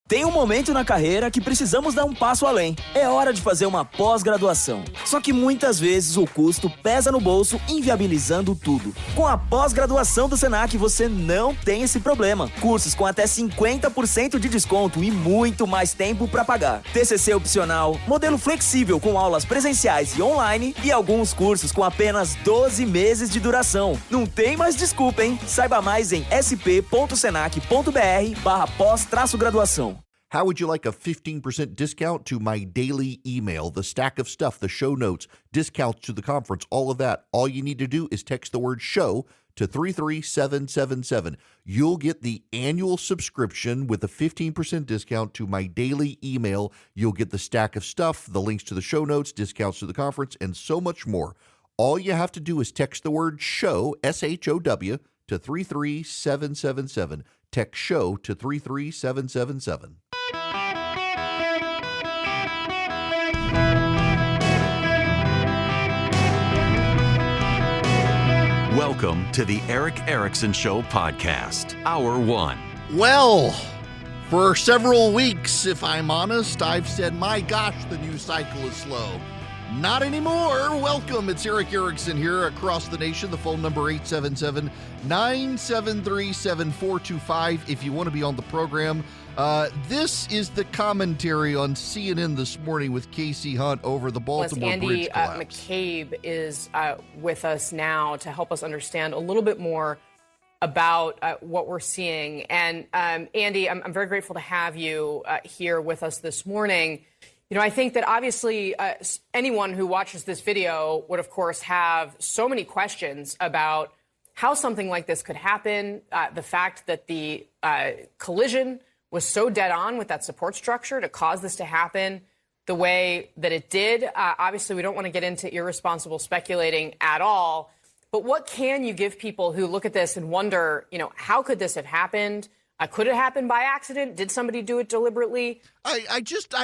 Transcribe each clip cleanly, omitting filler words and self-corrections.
Tem um momento na carreira que precisamos dar um passo além. É hora de fazer uma pós-graduação. Só que muitas vezes o custo pesa no bolso, inviabilizando tudo. Com a pós-graduação do Senac, você não tem esse problema. Cursos com até 50% de desconto e muito mais tempo para pagar. TCC opcional, modelo flexível com aulas presenciais e online e alguns cursos com apenas 12 meses de duração. Não tem mais desculpa, hein? Saiba mais em sp.senac.br/pós-graduação. How would you like a 15% discount to my daily email, the stack of stuff, the show notes, discounts to the conference, all of that? All you need to do is text the word show to 33777. You'll get the annual subscription with a 15% discount to my daily email. You'll get the stack of stuff, the links to the show notes, discounts to the conference, and so much more. All you have to do is text the word show, S-H-O-W, to 33777. Text show to 33777. Welcome to the Eric Erickson Show podcast, Hour 1. Well, for several weeks, if I'm honest, I've said, my gosh, the news cycle is slow. Not anymore. Welcome. It's Eric Erickson here across the nation. The phone number 877-973-7425 if you want to be on the program. This is the commentary on CNN this morning with Casey Hunt over the Baltimore bridge collapse. Andy McCabe is with us now to help us understand a little bit more about what we're seeing. And Andy, I'm very grateful to have you here with us this morning. You know, I think that obviously anyone who watches this video would, of course, have so many questions about how something like this could happen, the fact that the collision was so dead on with that support structure to cause this to happen the way that it did. Obviously, we don't want to get into irresponsible speculating at all. But what can you give people who look at this and wonder, you know, how could this have happened? Could it happen by accident? Did somebody do it deliberately? I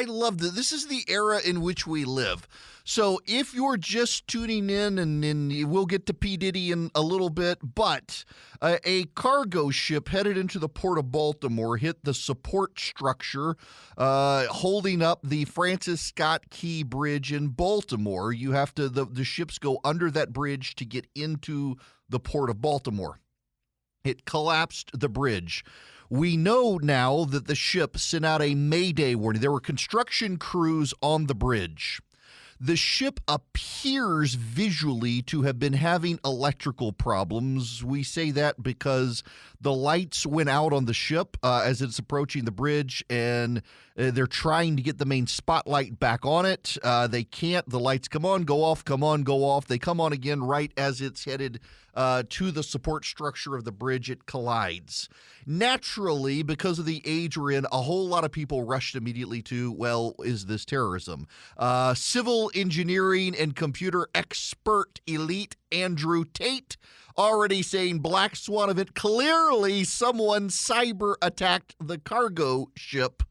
love that. This is the era in which we live. So if you're just tuning in, and we'll get to P. Diddy in a little bit, but a cargo ship headed into the port of Baltimore hit the support structure holding up the Francis Scott Key Bridge in Baltimore. You have to, the ships go under that bridge to get into the port of Baltimore. It collapsed the bridge. We know now that the ship sent out a Mayday warning. There were construction crews on the bridge. The ship appears visually to have been having electrical problems. We say that because the lights went out on the ship as it's approaching the bridge, and they're trying to get the main spotlight back on it. They can't. The lights come on, go off, come on, go off. They come on again right as it's headed to the support structure of the bridge. It collides. Naturally, because of the age we're in, a whole lot of people rushed immediately to, well, is this terrorism? Civil engineering and computer expert elite Andrew Tate already saying black swan event. Clearly, someone cyber attacked the cargo ship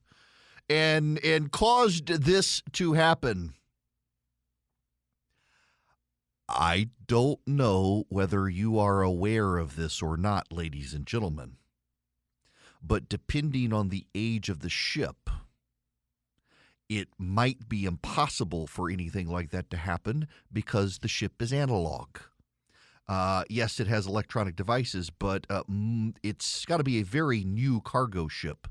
and caused this to happen. I don't know whether you are aware of this or not, ladies and gentlemen, but depending on the age of the ship, it might be impossible for anything like that to happen because the ship is analog. Yes, it has electronic devices, but it's got to be a very new cargo ship.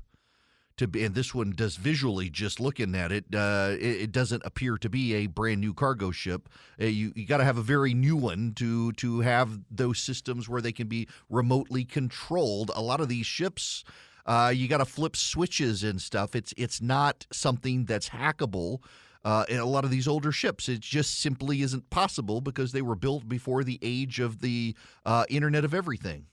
And this one does visually, just looking at it, it doesn't appear to be a brand new cargo ship. You got to have a very new one to have those systems where they can be remotely controlled. A lot of these ships, you got to flip switches and stuff. It's not something that's hackable. In a lot of these older ships, it just simply isn't possible because they were built before the age of the Internet of Everything.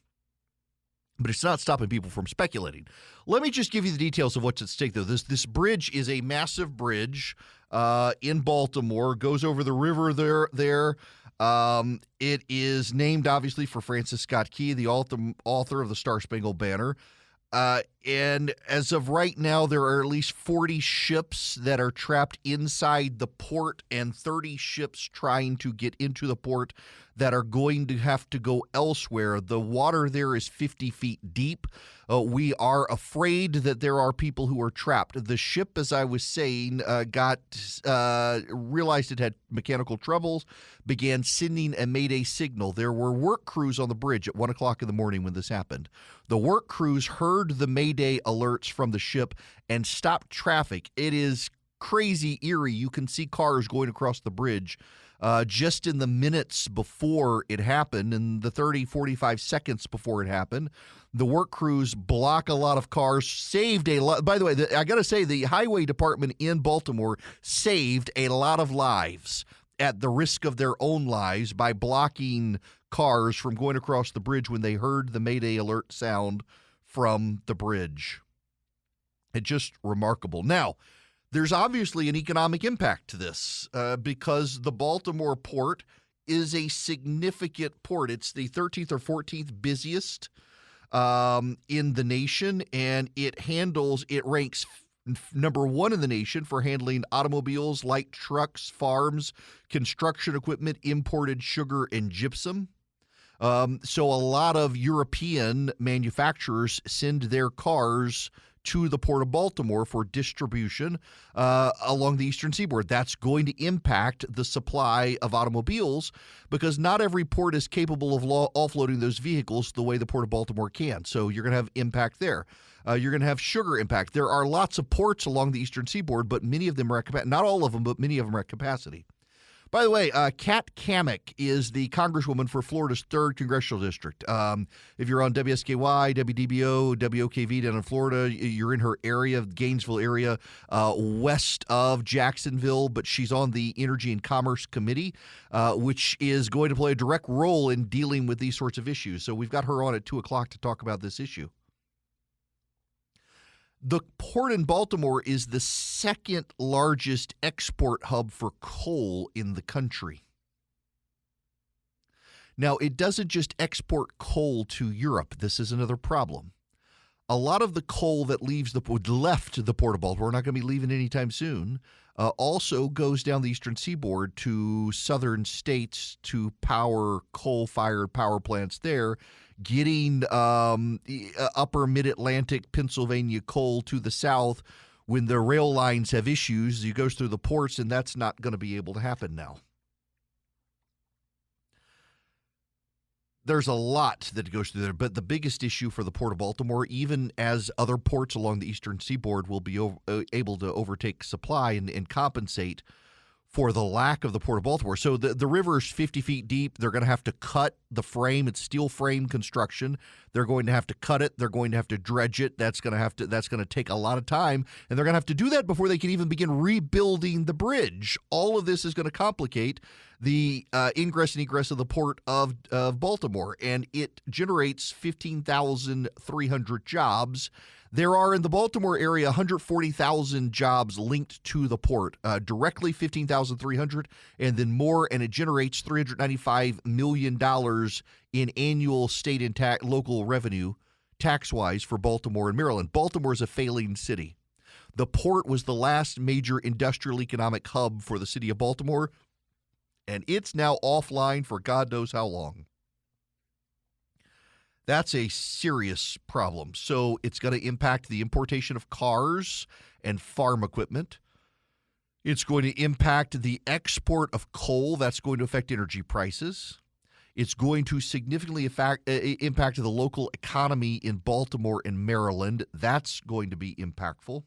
But it's not stopping people from speculating. Let me just give you the details of what's at stake, though. This bridge is a massive bridge in Baltimore, goes over the river there. It is named, obviously, for Francis Scott Key, the author of the Star-Spangled Banner. And as of right now, there are at least 40 ships that are trapped inside the port and 30 ships trying to get into the port. that are going to have to go elsewhere. The water there is 50 feet deep. We are afraid that there are people who are trapped. The ship, as I was saying, realized it had mechanical troubles, began sending a mayday signal. There were work crews on the bridge at 1 o'clock in the morning when this happened. The work crews heard the mayday alerts from the ship and stopped traffic. It is crazy eerie. You can see cars going across the bridge just in the minutes before it happened, and the 30, 45 seconds before it happened. The work crews block a lot of cars, saved a lot. By the way, I got to say, the highway department in Baltimore saved a lot of lives at the risk of their own lives by blocking cars from going across the bridge when they heard the Mayday alert sound from the bridge. It's just remarkable. Now, there's obviously an economic impact to this because the Baltimore port is a significant port. It's the 13th or 14th busiest in the nation, and it ranks number one in the nation for handling automobiles, light trucks, farms, construction equipment, imported sugar, and gypsum. So a lot of European manufacturers send their cars to the Port of Baltimore for distribution along the eastern seaboard. That's going to impact the supply of automobiles because not every port is capable of offloading those vehicles the way the Port of Baltimore can. So you're going to have impact there. You're going to have sugar impact. There are lots of ports along the eastern seaboard, but many of them are at capacity. Not all of them, but many of them are at capacity. By the way, Kat Kammack is the congresswoman for Florida's 3rd Congressional District. If you're on WSKY, WDBO, WOKV down in Florida, you're in her area, Gainesville area, west of Jacksonville, but she's on the Energy and Commerce Committee, which is going to play a direct role in dealing with these sorts of issues. So we've got her on at 2 o'clock to talk about this issue. The port in Baltimore is the second largest export hub for coal in the country. Now, it doesn't just export coal to Europe. This is another problem. A lot of the coal that left the Port of Baltimore, not going to be leaving anytime soon, also goes down the eastern seaboard to southern states to power coal-fired power plants there, getting upper mid-Atlantic Pennsylvania coal to the south when the rail lines have issues. It goes through the ports, and that's not going to be able to happen now. There's a lot that goes through there, but the biggest issue for the Port of Baltimore, even as other ports along the eastern seaboard will be able to overtake supply and compensate for the lack of the Port of Baltimore. So the river is 50 feet deep. They're going to have to cut the frame. It's steel frame construction. They're going to have to cut it. They're going to have to dredge it. That's going to take a lot of time, and they're going to have to do that before they can even begin rebuilding the bridge. All of this is going to complicate the ingress and egress of the Port of Baltimore, and it generates 15,300 jobs. There are in the Baltimore area 140,000 jobs linked to the port, directly 15,300, and then more, and it generates $395 million in annual state and local revenue tax-wise for Baltimore and Maryland. Baltimore is a failing city. The port was the last major industrial economic hub for the city of Baltimore, and it's now offline for God knows how long. That's a serious problem. So it's going to impact the importation of cars and farm equipment. It's going to impact the export of coal. That's going to affect energy prices. It's going to significantly impact the local economy in Baltimore and Maryland. That's going to be impactful.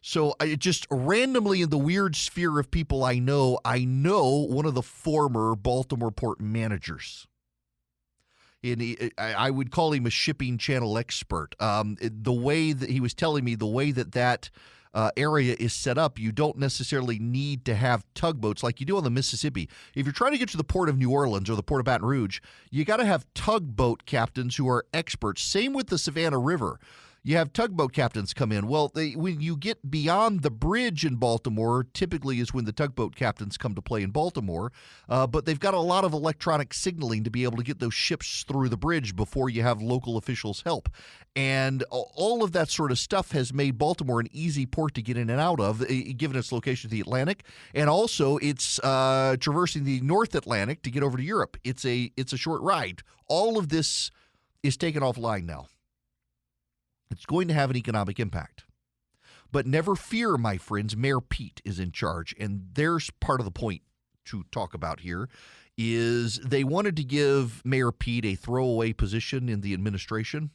So just randomly in the weird sphere of people I know one of the former Baltimore port managers. I would call him a shipping channel expert. The way that he was telling me, the way that area is set up, you don't necessarily need to have tugboats like you do on the Mississippi. If you're trying to get to the port of New Orleans or the port of Baton Rouge, you got to have tugboat captains who are experts. Same with the Savannah River. You have tugboat captains come in. Well, when you get beyond the bridge in Baltimore, typically is when the tugboat captains come to play in Baltimore. But they've got a lot of electronic signaling to be able to get those ships through the bridge before you have local officials help. And all of that sort of stuff has made Baltimore an easy port to get in and out of, given its location to the Atlantic. And also, it's traversing the North Atlantic to get over to Europe. It's a short ride. All of this is taken offline now. It's going to have an economic impact. But never fear, my friends, Mayor Pete is in charge. And there's part of the point to talk about here is they wanted to give Mayor Pete a throwaway position in the administration.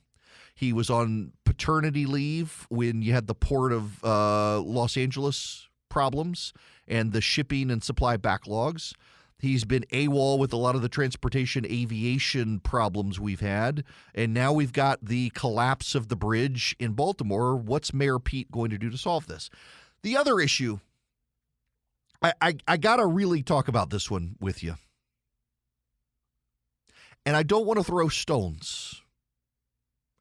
He was on paternity leave when you had the Port of Los Angeles problems and the shipping and supply backlogs. He's been AWOL with a lot of the transportation aviation problems we've had. And now we've got the collapse of the bridge in Baltimore. What's Mayor Pete going to do to solve this? The other issue, I got to really talk about this one with you. And I don't want to throw stones.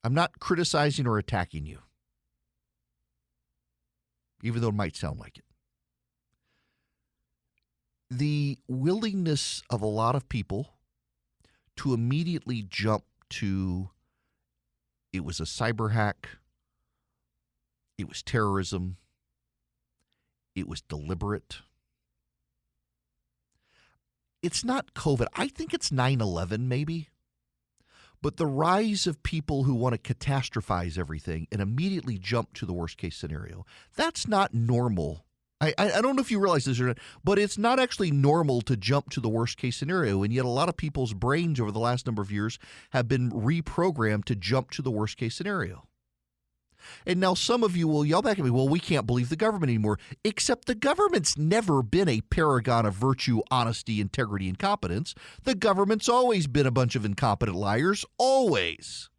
I'm not criticizing or attacking you, even though it might sound like it. The willingness of a lot of people to immediately jump to it was a cyber hack, it was terrorism, it was deliberate. It's not COVID. I think it's 9/11 maybe. But the rise of people who want to catastrophize everything and immediately jump to the worst case scenario, that's not normal. I don't know if you realize this or not, but it's not actually normal to jump to the worst case scenario. And yet a lot of people's brains over the last number of years have been reprogrammed to jump to the worst case scenario. And now some of you will yell back at me, well, we can't believe the government anymore, except the government's never been a paragon of virtue, honesty, integrity, and competence. The government's always been a bunch of incompetent liars, always.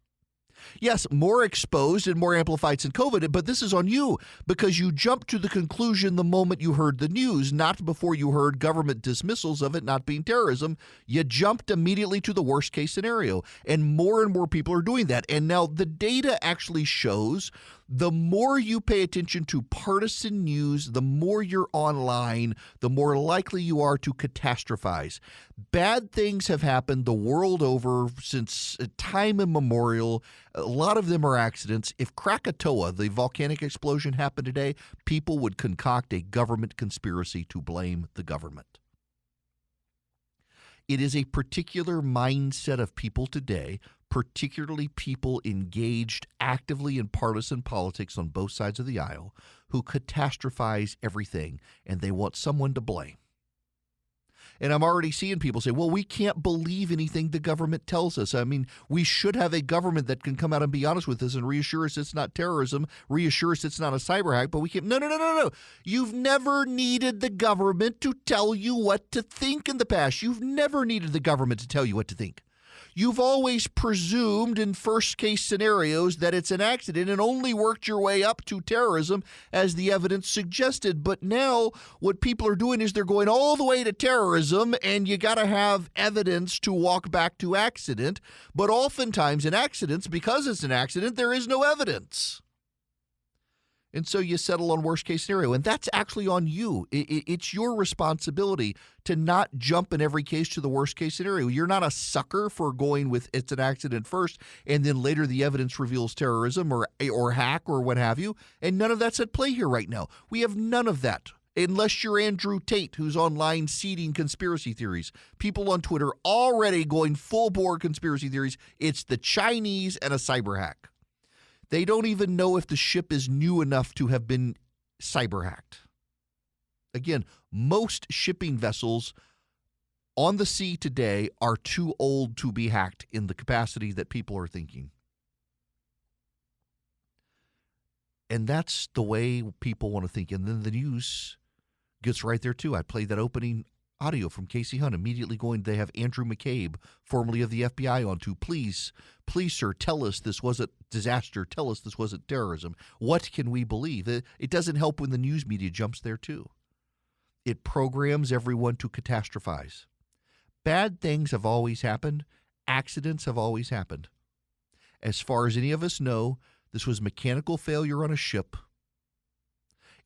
Yes, more exposed and more amplified than COVID, but this is on you because you jumped to the conclusion the moment you heard the news, not before you heard government dismissals of it not being terrorism. You jumped immediately to the worst case scenario, and more people are doing that. And now the data actually shows the more you pay attention to partisan news, the more you're online, the more likely you are to catastrophize. Bad things have happened the world over since time immemorial. A lot of them are accidents. If Krakatoa, the volcanic explosion, happened today, people would concoct a government conspiracy to blame the government. It is a particular mindset of people today, particularly people engaged actively in partisan politics on both sides of the aisle, who catastrophize everything, and they want someone to blame. And I'm already seeing people say, well, we can't believe anything the government tells us. I mean, we should have a government that can come out and be honest with us and reassure us it's not terrorism, reassure us it's not a cyber hack, but we can't. No. You've never needed the government to tell you what to think in the past. You've never needed the government to tell you what to think. You've always presumed in first case scenarios that it's an accident and only worked your way up to terrorism as the evidence suggested. But now what people are doing is they're going all the way to terrorism, and you got to have evidence to walk back to accident. But oftentimes in accidents, because it's an accident, there is no evidence. And so you settle on worst case scenario. And that's actually on you. It's your responsibility to not jump in every case to the worst case scenario. You're not a sucker for going with it's an accident first, and then later the evidence reveals terrorism or hack or what have you. And none of that's at play here right now. We have none of that. Unless you're Andrew Tate, who's online seeding conspiracy theories. People on Twitter already going full bore conspiracy theories. It's the Chinese and a cyber hack. They don't even know if the ship is new enough to have been cyber hacked. Again, most shipping vessels on the sea today are too old to be hacked in the capacity that people are thinking. And that's the way people want to think. And then the news gets right there, too. I played that opening audio from Casey Hunt, immediately going, they have Andrew McCabe, formerly of the FBI, on to, please, sir, tell us this wasn't disaster. Tell us this wasn't terrorism. What can we believe? It doesn't help when the news media jumps there, too. It programs everyone to catastrophize. Bad things have always happened. Accidents have always happened. As far as any of us know, This was mechanical failure on a ship.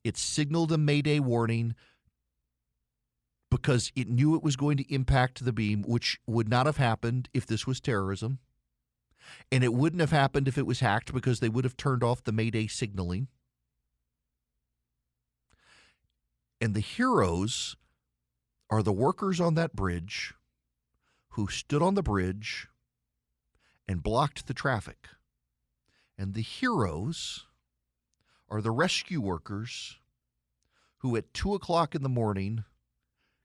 It signaled a Mayday warning because it knew it was going to impact the beam, which would not have happened if this was terrorism. And it wouldn't have happened if it was hacked because they would have turned off the Mayday signaling. And the heroes are the workers on that bridge who stood on the bridge and blocked the traffic. And the heroes are the rescue workers who at 2 o'clock in the morning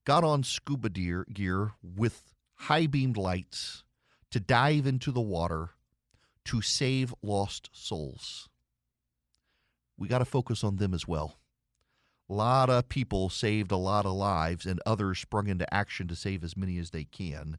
got on scuba gear with high-beamed lights to dive into the water to save lost souls. We got to focus on them as well. A lot of people saved a lot of lives, and others sprung into action to save as many as they can.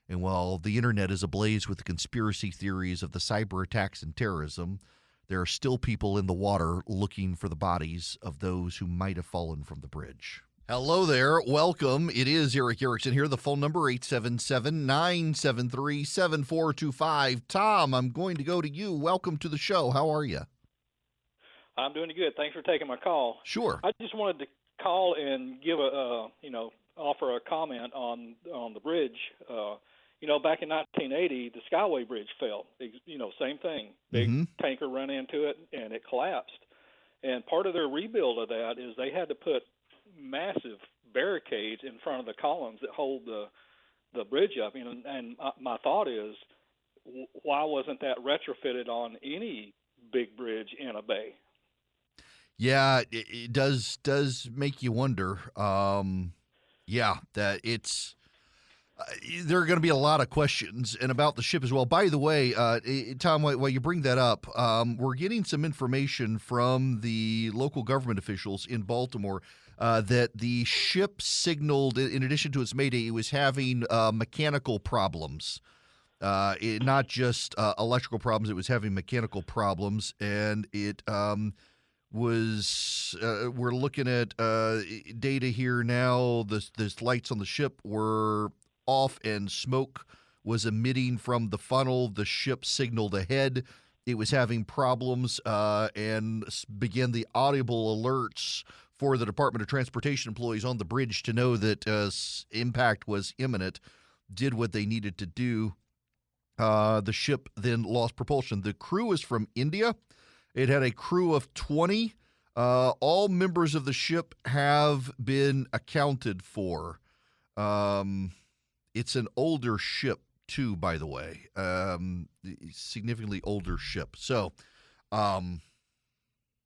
And while the internet is ablaze with the conspiracy theories of the cyber attacks and terrorism, there are still people in the water looking for the bodies of those who might have fallen from the bridge. Hello there. Welcome. It is Eric Erickson here. The phone number, 877-973-7425. Tom, I'm going to go to you. Welcome to the show. How are you? I'm doing good. Thanks for taking my call. Sure. I just wanted to call and give offer a comment on the bridge. Back in 1980, the Skyway Bridge fell. Same thing. Big tanker ran into it and it collapsed. And part of their rebuild of that is they had to put massive barricades in front of the columns that hold the bridge up. And my thought is, why wasn't that retrofitted on any big bridge in a bay? Yeah, it does make you wonder. That it's there are going to be a lot of questions and about the ship as well. By the way, Tom, while you bring that up, we're getting some information from the local government officials in Baltimore that the ship signaled, in addition to its Mayday, it was having mechanical problems. Not just electrical problems, it was having mechanical problems, and it was we're looking at data here now. The lights on the ship were off and smoke was emitting from the funnel. The ship signaled ahead. It was having problems and began the audible alerts for the Department of Transportation employees on the bridge to know that impact was imminent, did what they needed to do. The ship then lost propulsion. The crew is from India. It had a crew of 20. All members of the ship have been accounted for. It's an older ship, too, by the way. Significantly older ship. So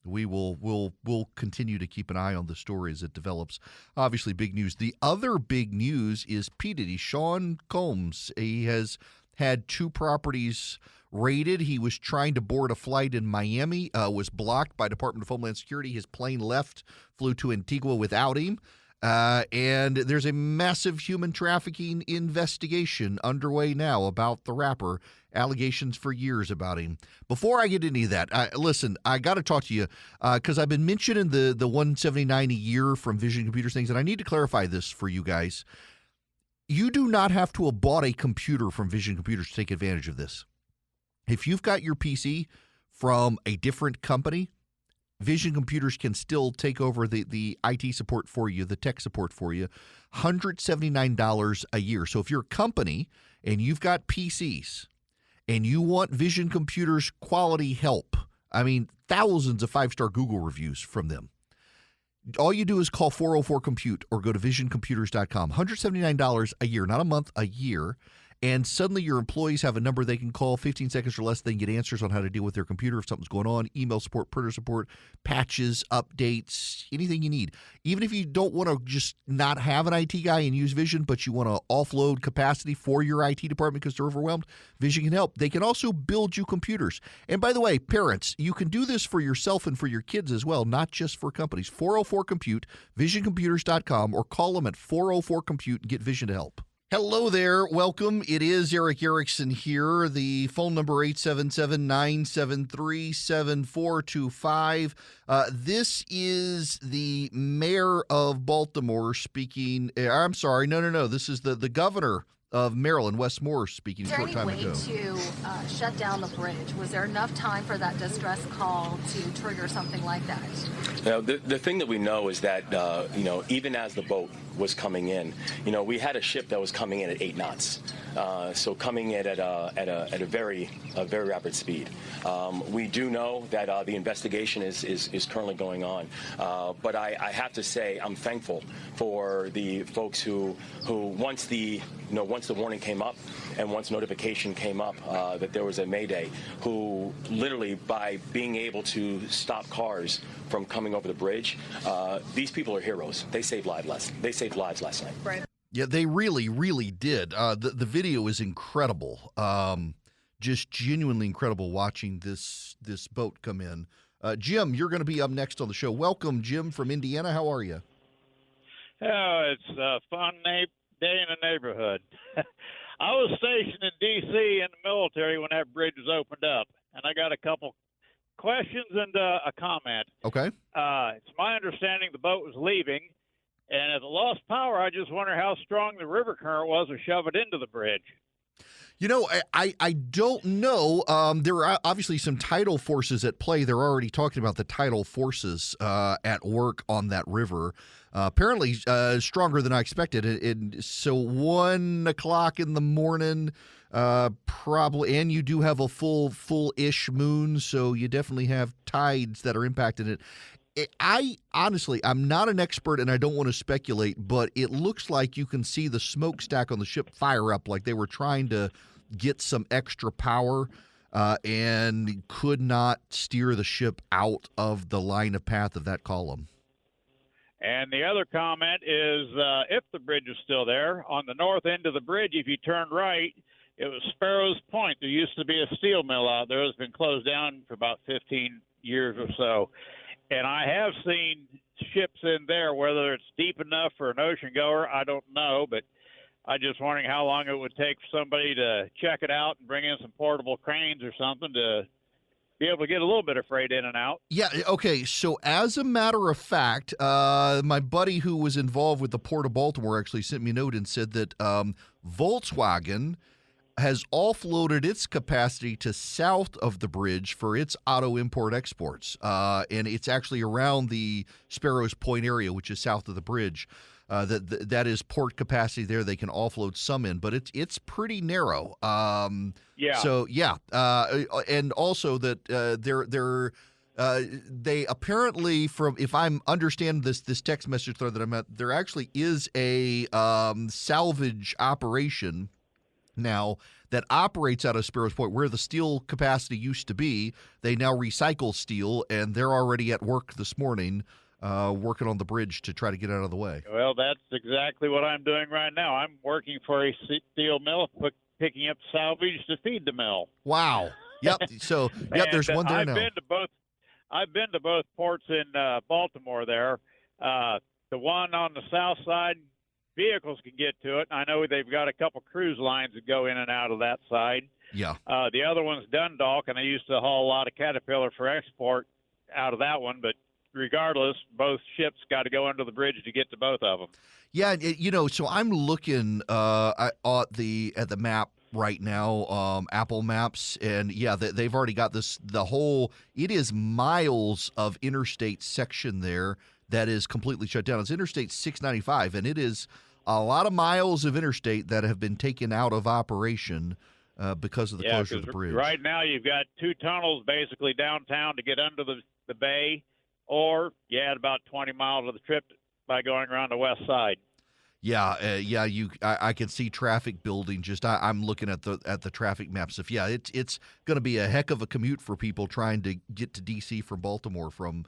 we'll continue to keep an eye on the story as it develops. Obviously, big news. The other big news is P. Diddy, Sean Combs. He has had 2 properties raided. He was trying to board a flight in Miami, was blocked by Department of Homeland Security. His plane left, flew to Antigua without him. And there's a massive human trafficking investigation underway now about the rapper. Allegations for years about him. Before I get into that, listen, I got to talk to you because I've been mentioning the $179 a year from Vision Computers things, and I need to clarify this for you guys. You do not have to have bought a computer from Vision Computers to take advantage of this. If you've got your PC from a different company, Vision Computers can still take over the IT support for you, the tech support for you, $179 a year. So if you're a company and you've got PCs and you want Vision Computers quality help, I mean, thousands of 5-star Google reviews from them. All you do is call 404-COMPUTE or go to visioncomputers.com. $179 a year, not a month, a year. And suddenly your employees have a number they can call, 15 seconds or less. They can get answers on how to deal with their computer if something's going on, email support, printer support, patches, updates, anything you need. Even if you don't want to just not have an IT guy and use Vision, but you want to offload capacity for your IT department because they're overwhelmed, Vision can help. They can also build you computers. And by the way, parents, you can do this for yourself and for your kids as well, not just for companies. 404-COMPUTE, visioncomputers.com, or call them at 404-COMPUTE and get Vision to help. Hello there. Welcome. It is Eric Erickson here. The phone number 877-973-7425. This is the mayor of Baltimore speaking. I'm sorry. No. This is the governor of Maryland, Wes Moore, speaking a Is there short time any way ago. to shut down the bridge? Was there enough time for that distress call to trigger something like that? Now, the thing that we know is that, even as the boat was coming in, we had a ship that was coming in at 8 knots. So coming in at a very rapid speed. We do know that the investigation is currently going on. But I have to say I'm thankful for the folks who once the warning came up and once notification came up that there was a mayday, who literally by being able to stop cars from coming over the bridge, these people are heroes. They saved lives last night. Right. Yeah, they really, really did. The video is incredible. Just genuinely incredible watching this boat come in. Jim, you're going to be up next on the show. Welcome, Jim from Indiana. How are you? Oh, it's a fun day in the neighborhood. I was stationed in D.C. in the military when that bridge was opened up, and I got a couple questions and a comment. Okay. It's my understanding the boat was leaving, and if it lost power, I just wonder how strong the river current was to shove it into the bridge. I don't know. There are obviously some tidal forces at play. They're already talking about the tidal forces at work on that river. Apparently stronger than I expected. And so 1 o'clock in the morning, probably, and you do have a full-ish moon, so you definitely have tides that are impacting it. I'm not an expert and I don't want to speculate, but it looks like you can see the smokestack on the ship fire up, like they were trying to get some extra power and could not steer the ship out of the line of path of that column. And the other comment is if the bridge is still there, on the north end of the bridge, if you turned right, it was Sparrows Point. There used to be a steel mill out there. It's been closed down for about 15 years or so. And I have seen ships in there, whether it's deep enough for an ocean goer, I don't know, but I'm just wondering how long it would take for somebody to check it out and bring in some portable cranes or something to be able to get a little bit of freight in and out. Yeah, okay, so as a matter of fact, my buddy who was involved with the Port of Baltimore actually sent me a note and said that Volkswagen has offloaded its capacity to south of the bridge for its auto import-exports, and it's actually around the Sparrows Point area, which is south of the bridge. That is port capacity there. They can offload some in, but it's pretty narrow. Yeah. So yeah, and also that they apparently, from if I'm understanding this text message thread that I'm at, there actually is a salvage operation now that operates out of Sparrows Point where the steel capacity used to be. They now recycle steel, and they're already at work this morning working on the bridge to try to get out of the way. Well, that's exactly what I'm doing right now. I'm working for a steel mill, picking up salvage to feed the mill. Wow. Yep. So, yep, there's one there now. I've been to both ports in Baltimore there. The one on the south side, vehicles can get to it. I know they've got a couple cruise lines that go in and out of that side. Yeah. The other one's Dundalk, and they used to haul a lot of Caterpillar for export out of that one. But regardless, both ships got to go under the bridge to get to both of them. Yeah, so I'm looking at the map right now, Apple Maps, and yeah, they've already got it is miles of interstate section there that is completely shut down. It's Interstate 695, and it is a lot of miles of interstate that have been taken out of operation because of the closure of the bridge. Right now you've got two tunnels basically downtown to get under the bay, or you add about 20 miles of the trip by going around the west side. Yeah, I can see traffic building. I'm looking at the traffic maps. It's going to be a heck of a commute for people trying to get to D.C. from Baltimore from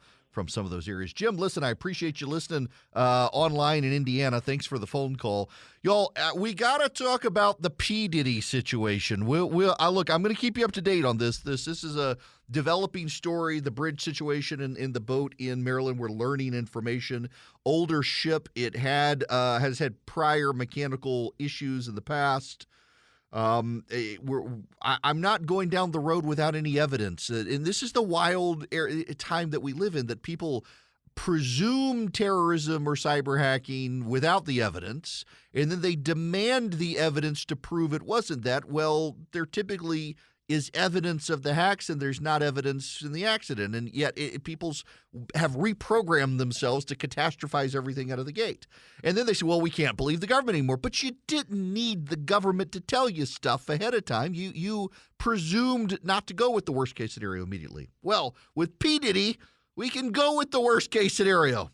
some of those areas. Jim, listen, I appreciate you listening online in Indiana. Thanks for the phone call. Y'all, we got to talk about the P. Diddy situation. Look, I'm going to keep you up to date on this. This is a developing story, the bridge situation in the boat in Maryland. We're learning information. Older ship. It has had prior mechanical issues in the past. I'm not going down the road without any evidence, and this is the wild time that we live in, that people presume terrorism or cyber hacking without the evidence, and then they demand the evidence to prove it wasn't that. Well, there typically is evidence of the hacks, and there's not evidence in the accident. And yet people have reprogrammed themselves to catastrophize everything out of the gate. And then they say, well, we can't believe the government anymore. But you didn't need the government to tell you stuff ahead of time. You presumed not to go with the worst case scenario immediately. Well, with P. Diddy, we can go with the worst case scenario.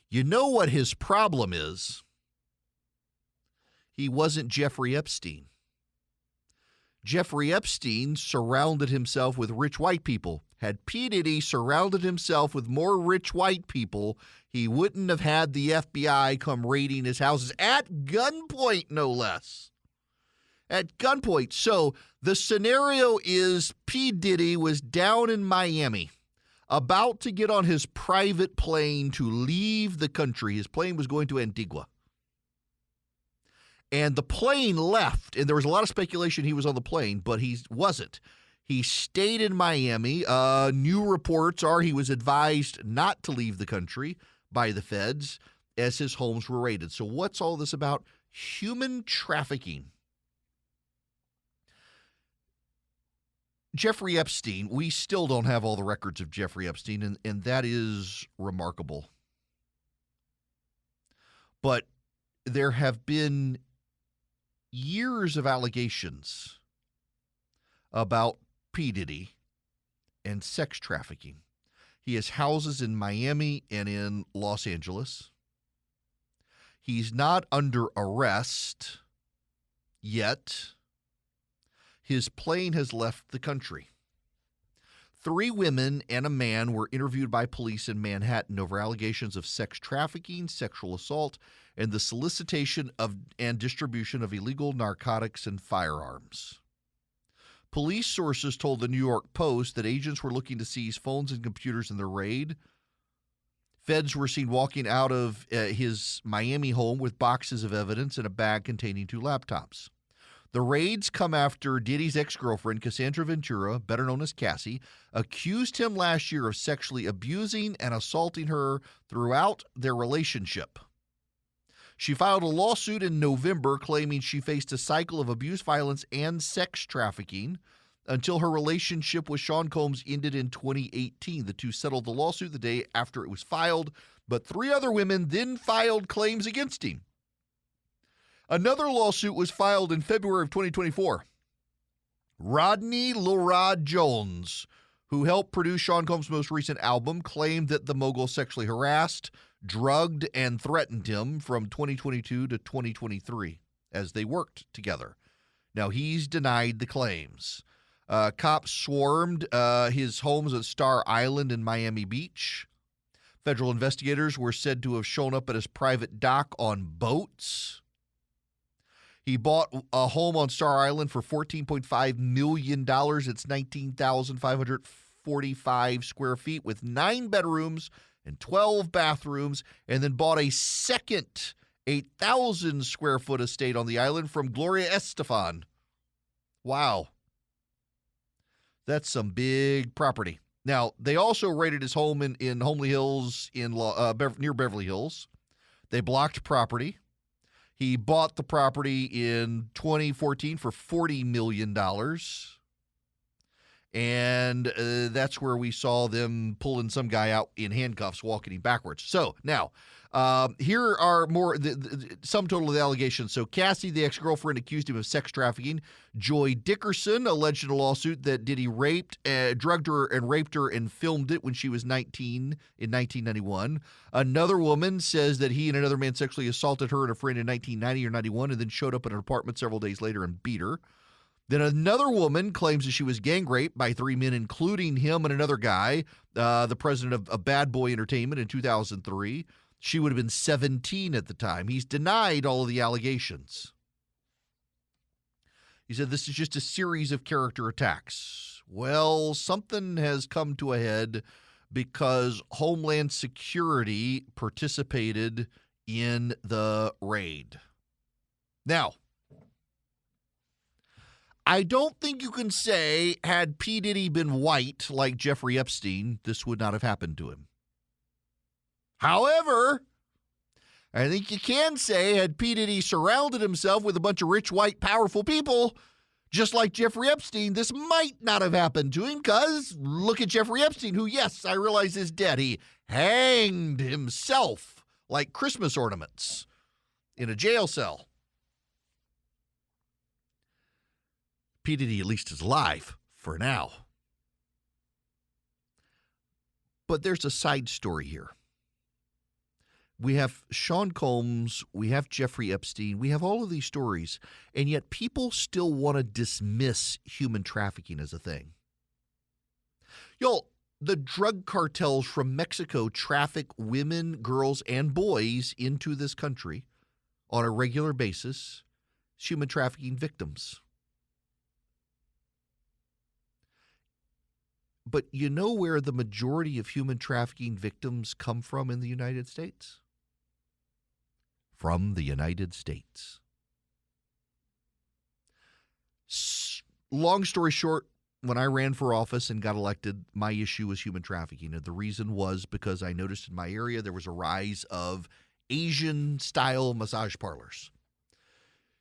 You know what his problem is? He wasn't Jeffrey Epstein. Jeffrey Epstein surrounded himself with rich white people. Had P. Diddy surrounded himself with more rich white people, he wouldn't have had the FBI come raiding his houses at gunpoint, no less. At gunpoint. So the scenario is P. Diddy was down in Miami, about to get on his private plane to leave the country. His plane was going to Antigua. And the plane left, and there was a lot of speculation he was on the plane, but he wasn't. He stayed in Miami. New reports are he was advised not to leave the country by the feds as his homes were raided. So what's all this about? Human trafficking. Jeffrey Epstein, we still don't have all the records of Jeffrey Epstein, and that is remarkable. But there have been years of allegations about P. Diddy and sex trafficking. He has houses in Miami and in Los Angeles. He's not under arrest yet. His plane has left the country. 3 women and a man were interviewed by police in Manhattan over allegations of sex trafficking, sexual assault, and the solicitation of and distribution of illegal narcotics and firearms. Police sources told the New York Post that agents were looking to seize phones and computers in the raid. Feds were seen walking out of his Miami home with boxes of evidence and a bag containing 2 laptops. The raids come after Diddy's ex-girlfriend, Cassandra Ventura, better known as Cassie, accused him last year of sexually abusing and assaulting her throughout their relationship. She filed a lawsuit in November claiming she faced a cycle of abuse, violence, and sex trafficking until her relationship with Sean Combs ended in 2018. The two settled the lawsuit the day after it was filed, but 3 other women then filed claims against him. Another lawsuit was filed in February of 2024. Rodney Lorad Jones, who helped produce Sean Combs' most recent album, claimed that the mogul sexually harassed, drugged, and threatened him from 2022 to 2023 as they worked together. Now, he's denied the claims. Cops swarmed his homes at Star Island in Miami Beach. Federal investigators were said to have shown up at his private dock on boats. He bought a home on Star Island for $14.5 million. It's 19,545 square feet with 9 bedrooms and 12 bathrooms, and then bought a second 8,000 square foot estate on the island from Gloria Estefan. Wow. That's some big property. Now, they also raided his home in Homely Hills near Beverly Hills. They blocked property. He bought the property in 2014 for $40 million. And that's where we saw them pulling some guy out in handcuffs, walking him backwards. So now, here are more the sum total of the allegations. So Cassie, the ex-girlfriend, accused him of sex trafficking. Joy Dickerson alleged in a lawsuit that Diddy drugged her and raped her and filmed it when she was 19 in 1991. Another woman says that he and another man sexually assaulted her and a friend in 1990 or 91 and then showed up at her apartment several days later and beat her. Then another woman claims that she was gang raped by 3 men, including him and another guy, the president of Bad Boy Entertainment in 2003. She would have been 17 at the time. He's denied all of the allegations. He said this is just a series of character attacks. Well, something has come to a head because Homeland Security participated in the raid. Now, I don't think you can say, had P. Diddy been white like Jeffrey Epstein, this would not have happened to him. However, I think you can say had P. Diddy surrounded himself with a bunch of rich, white, powerful people, just like Jeffrey Epstein, this might not have happened to him, because look at Jeffrey Epstein, who, yes, I realize is dead. He hanged himself like Christmas ornaments in a jail cell. P. Diddy at least is alive for now. But there's a side story here. We have Sean Combs, we have Jeffrey Epstein, we have all of these stories, and yet people still want to dismiss human trafficking as a thing. Y'all, the drug cartels from Mexico traffic women, girls, and boys into this country on a regular basis, human trafficking victims. But you know where the majority of human trafficking victims come from in the United States? From the United States. Long story short, when I ran for office and got elected, my issue was human trafficking. And the reason was because I noticed in my area there was a rise of Asian-style massage parlors.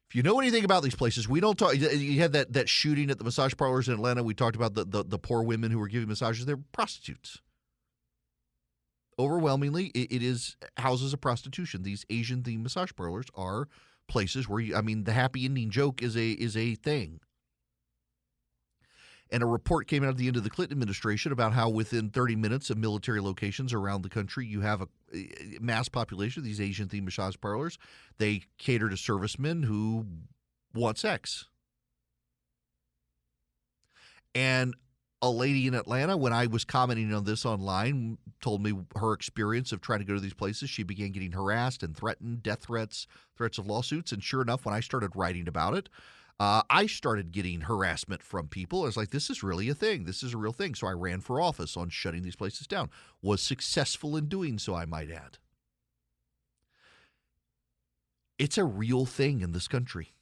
If you know anything about these places, we don't talk. You had that shooting at the massage parlors in Atlanta. We talked about the poor women who were giving massages. They're prostitutes. Overwhelmingly, it is houses of prostitution. These Asian-themed massage parlors are places where the happy ending joke is a thing. And a report came out at the end of the Clinton administration about how within 30 minutes of military locations around the country, you have a mass population of these Asian-themed massage parlors. They cater to servicemen who want sex. And a lady in Atlanta, when I was commenting on this online, told me her experience of trying to go to these places. She began getting harassed and threatened, death threats, threats of lawsuits. And sure enough, when I started writing about it, I started getting harassment from people. I was like, this is really a thing. This is a real thing. So I ran for office on shutting these places down. Was successful in doing so, I might add. It's a real thing in this country.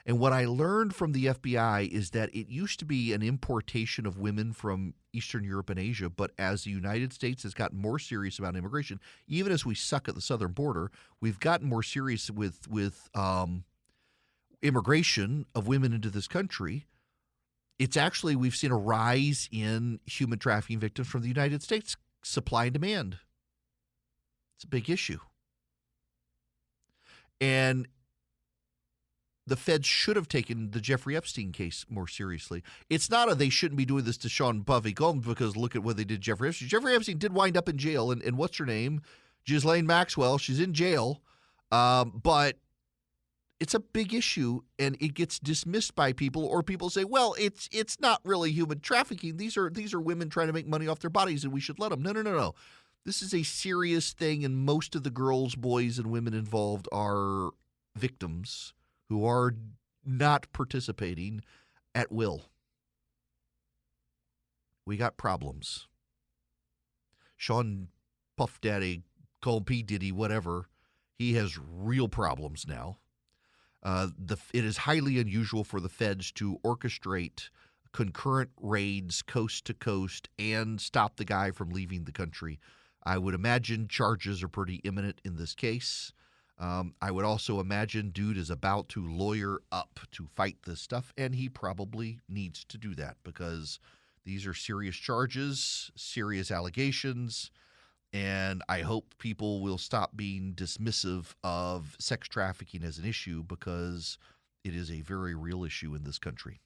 And what I learned from the FBI is that it used to be an importation of women from Eastern Europe and Asia, but as the United States has gotten more serious about immigration, even as we suck at the southern border, we've gotten more serious with immigration of women into this country. It's actually, we've seen a rise in human trafficking victims from the United States, supply and demand. It's a big issue. And the feds should have taken the Jeffrey Epstein case more seriously. It's not they shouldn't be doing this to Sean Buffy Combs because look at what they did to Jeffrey Epstein. Jeffrey Epstein did wind up in jail, and what's her name? Ghislaine Maxwell. She's in jail, but it's a big issue, and it gets dismissed by people, or people say, well, it's not really human trafficking. These are women trying to make money off their bodies, and we should let them. No. This is a serious thing, and most of the girls, boys, and women involved are victims who are not participating at will. We got problems. Sean Puff Daddy, Cole P. Diddy, whatever, he has real problems now. It is highly unusual for the feds to orchestrate concurrent raids coast to coast and stop the guy from leaving the country. I would imagine charges are pretty imminent in this case. I would also imagine dude is about to lawyer up to fight this stuff, and he probably needs to do that because these are serious charges, serious allegations, and I hope people will stop being dismissive of sex trafficking as an issue because it is a very real issue in this country.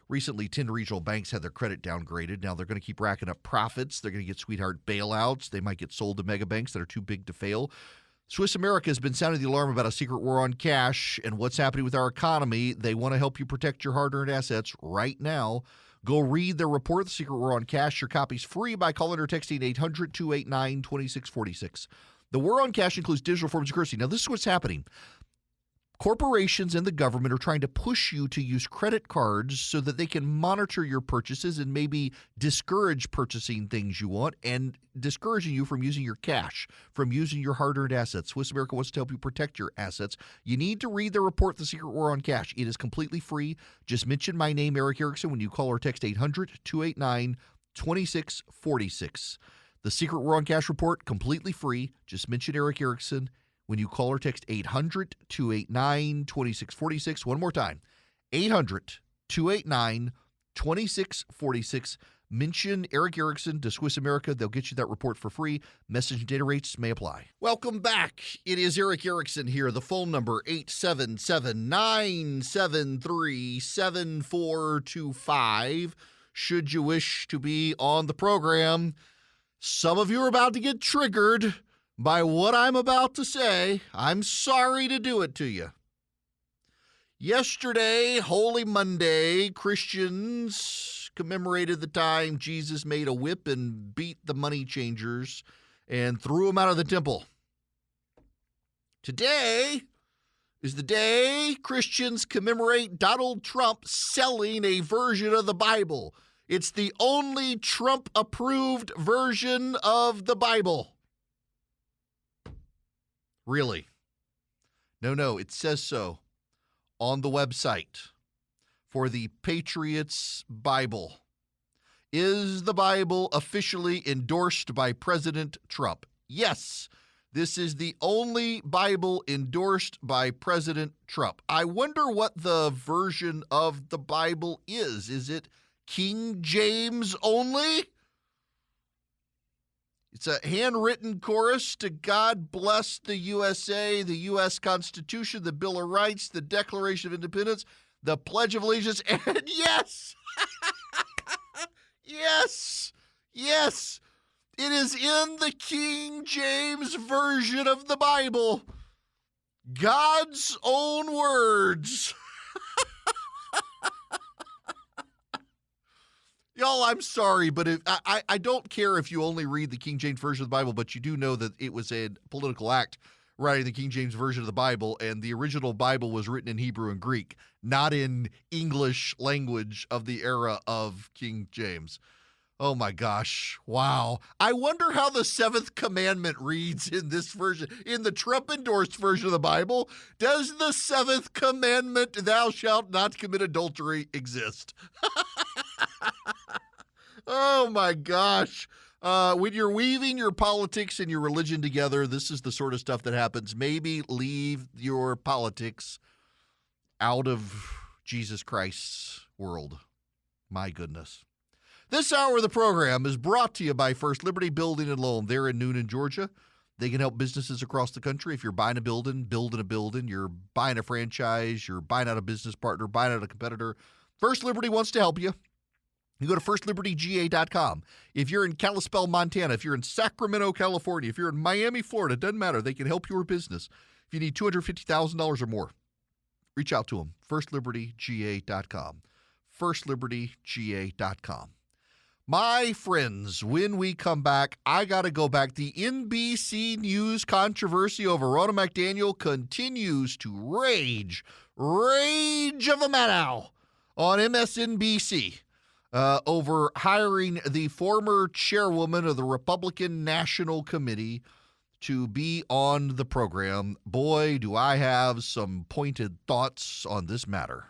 Recently, 10 regional banks had their credit downgraded. Now they're going to keep racking up profits. They're going to get sweetheart bailouts. They might get sold to mega banks that are too big to fail. Swiss America has been sounding the alarm about a secret war on cash and what's happening with our economy. They want to help you protect your hard-earned assets right now. Go read their report, The Secret War on Cash. Your copy's free by calling or texting 800-289-2646. The war on cash includes digital forms of currency. Now, this is what's happening. Corporations and the government are trying to push you to use credit cards so that they can monitor your purchases and maybe discourage purchasing things you want and discouraging you from using your cash, from using your hard-earned assets. Swiss America wants to help you protect your assets. You need to read the report, The Secret War on Cash. It is completely free. Just mention my name, Eric Erickson, when you call or text 800-289-2646. The Secret War on Cash report, completely free. Just mention Eric Erickson when you call or text 800-289-2646. One more time, 800-289-2646. Mention Eric Erickson to Swiss America. They'll get you that report for free. Message and data rates may apply. Welcome back. It is Eric Erickson here. The phone number, 877-973-7425. Should you wish to be on the program. Some of you are about to get triggered by what I'm about to say. I'm sorry to do it to you. Yesterday, Holy Monday, Christians commemorated the time Jesus made a whip and beat the money changers and threw them out of the temple. Today is the day Christians commemorate Donald Trump selling a version of the Bible. It's the only Trump-approved version of the Bible. Really? No, it says so on the website for the Patriots Bible. Is the Bible officially endorsed by President Trump? Yes, this is the only Bible endorsed by President Trump. I wonder what the version of the Bible is. Is it King James only? It's a handwritten chorus to God Bless the USA, the U.S. Constitution, the Bill of Rights, the Declaration of Independence, the Pledge of Allegiance, and yes, yes, it is in the King James Version of the Bible. God's own words. Y'all, I'm sorry, but I don't care if you only read the King James Version of the Bible, but you do know that it was a political act writing the King James Version of the Bible, and the original Bible was written in Hebrew and Greek, not in English language of the era of King James. Oh my gosh, wow. I wonder how the seventh commandment reads in this version, in the Trump-endorsed version of the Bible. Does the seventh commandment, thou shalt not commit adultery, exist? Oh my gosh. When you're weaving your politics and your religion together, this is the sort of stuff that happens. Maybe leave your politics out of Jesus Christ's world. My goodness. This hour of the program is brought to you by First Liberty Building and Loan. They're in Noonan, Georgia. They can help businesses across the country. If you're buying a building, building a building, you're buying a franchise, you're buying out a business partner, buying out a competitor, First Liberty wants to help you. You go to firstlibertyga.com. If you're in Kalispell, Montana, if you're in Sacramento, California, if you're in Miami, Florida, it doesn't matter. They can help your business. If you need $250,000 or more, reach out to them. firstlibertyga.com. firstlibertyga.com. My friends, when we come back, I got to go back. The NBC News controversy over Ronna McDaniel continues to rage of a man on MSNBC. Over hiring the former chairwoman of the Republican National Committee to be on the program. Boy, do I have some pointed thoughts on this matter.